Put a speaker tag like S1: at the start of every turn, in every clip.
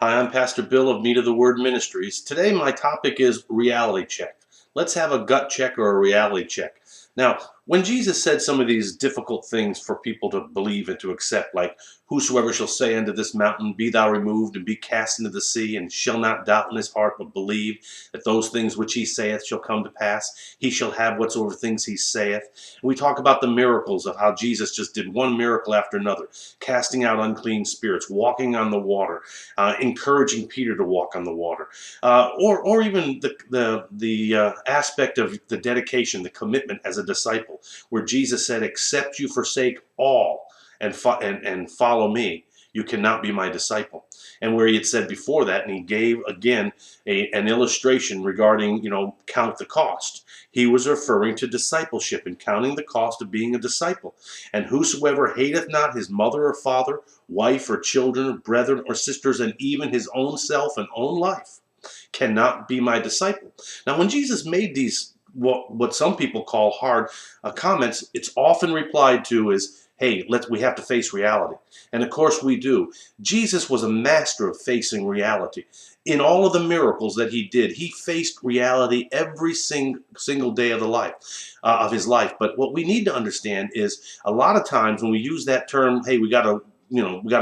S1: Hi, I'm Pastor Bill of Meat of the Word Ministries. Today, my topic is reality check. Let's have a gut check or a reality check. Now, when Jesus said some of these difficult things for people to believe and to accept, like, whosoever shall say unto this mountain, be thou removed and be cast into the sea, and shall not doubt in his heart, but believe that those things which he saith shall come to pass, he shall have whatsoever things he saith. And we talk about the miracles of how Jesus just did one miracle after another, casting out unclean spirits, walking on the water, encouraging Peter to walk on the water, or even the aspect of the dedication, the commitment as a disciple, where Jesus said, "Except you forsake all and follow me, you cannot be my disciple." And where he had said before that, and he gave again an illustration regarding, count the cost. He was referring to discipleship and counting the cost of being a disciple. And whosoever hateth not his mother or father, wife or children, or brethren or sisters, and even his own self and own life, cannot be my disciple. Now, when Jesus made these, what some people call hard comments, it's often replied to as, hey, we have to face reality. And of course we do. Jesus was a master of facing reality. In all of the miracles that he did, he faced reality every single day of the life of his life. But what we need to understand is a lot of times when we use that term, hey, we got to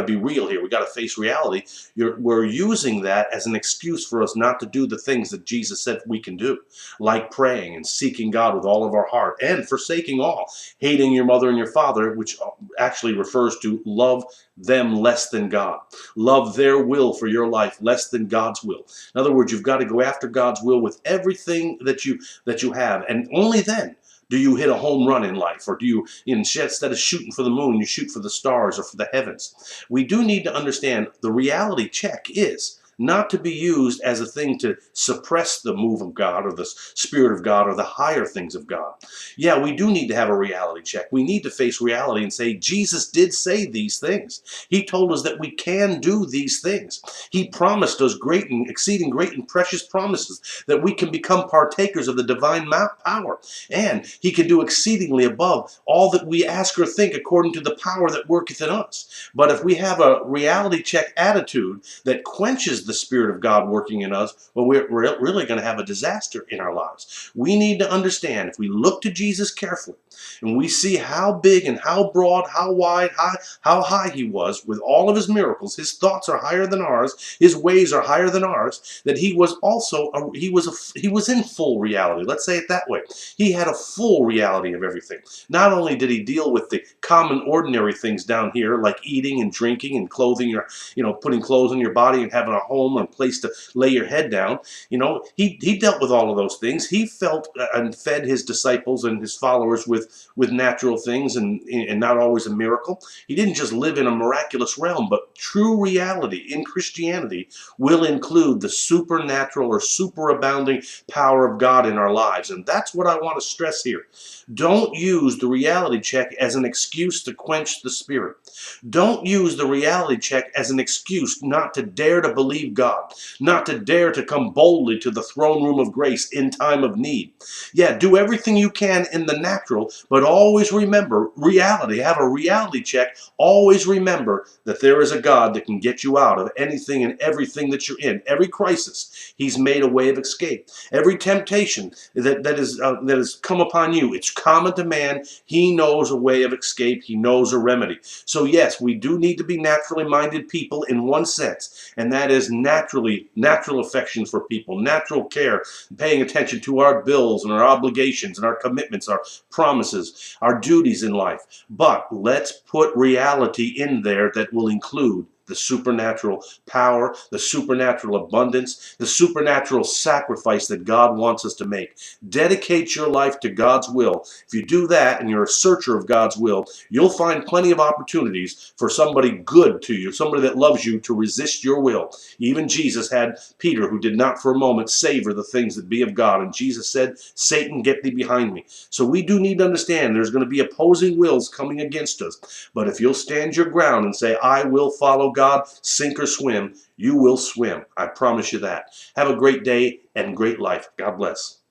S1: be real here. We got to face reality. We're using that as an excuse for us not to do the things that Jesus said we can do, like praying and seeking God with all of our heart and forsaking all, hating your mother and your father, which actually refers to love them less than God. Love their will for your life less than God's will. In other words, you've got to go after God's will with everything that you have, and only then do you hit a home run in life, or do you, instead of shooting for the moon, you shoot for the stars or for the heavens? We do need to understand the reality check is not to be used as a thing to suppress the move of God or the Spirit of God or the higher things of God. Yeah, we do need to have a reality check. We need to face reality and say, Jesus did say these things. He told us that we can do these things. He promised us great and exceeding great and precious promises that we can become partakers of the divine power. And he can do exceedingly above all that we ask or think according to the power that worketh in us. But if we have a reality check attitude that quenches the Spirit of God working in us, well, we're really going to have a disaster in our lives. We need to understand, if we look to Jesus carefully and we see how big and how broad, how wide, how high he was with all of his miracles, his thoughts are higher than ours, his ways are higher than ours, that he was also he was in full reality. Let's say it that way. He had a full reality of everything. Not only did he deal with the common ordinary things down here, like eating and drinking and clothing your, putting clothes on your body and having a home and a place to lay your head down. He dealt with all of those things. He felt and fed his disciples and his followers with natural things and not always a miracle. He didn't just live in a miraculous realm, but true reality in Christianity will include the supernatural or superabounding power of God in our lives. And that's what I want to stress here. Don't use the reality check as an excuse to quench the Spirit. Don't use the reality check as an excuse not to dare to believe God, not to dare to come boldly to the throne room of grace in time of need. Yeah, do everything you can in the natural, but always remember reality. Have a reality check. Always remember that there is a God that can get you out of anything and everything that you're in. Every crisis, he's made a way of escape. Every temptation that has come upon you, it's common to man. He knows a way of escape. He knows a remedy. So yes, we do need to be naturally minded people in one sense, and that is natural affections for people, natural care, paying attention to our bills and our obligations and our commitments, our promises, our duties in life. But let's put reality in there that will include the supernatural power, the supernatural abundance, the supernatural sacrifice that God wants us to make. Dedicate your life to God's will. If you do that and you're a searcher of God's will, you'll find plenty of opportunities for somebody good to you, somebody that loves you, to resist your will. Even Jesus had Peter, who did not for a moment savor the things that be of God. And Jesus said, "Satan, get thee behind me." So we do need to understand there's going to be opposing wills coming against us. But if you'll stand your ground and say, "I will follow God, sink or swim," you will swim. I promise you that. Have a great day and great life. God bless.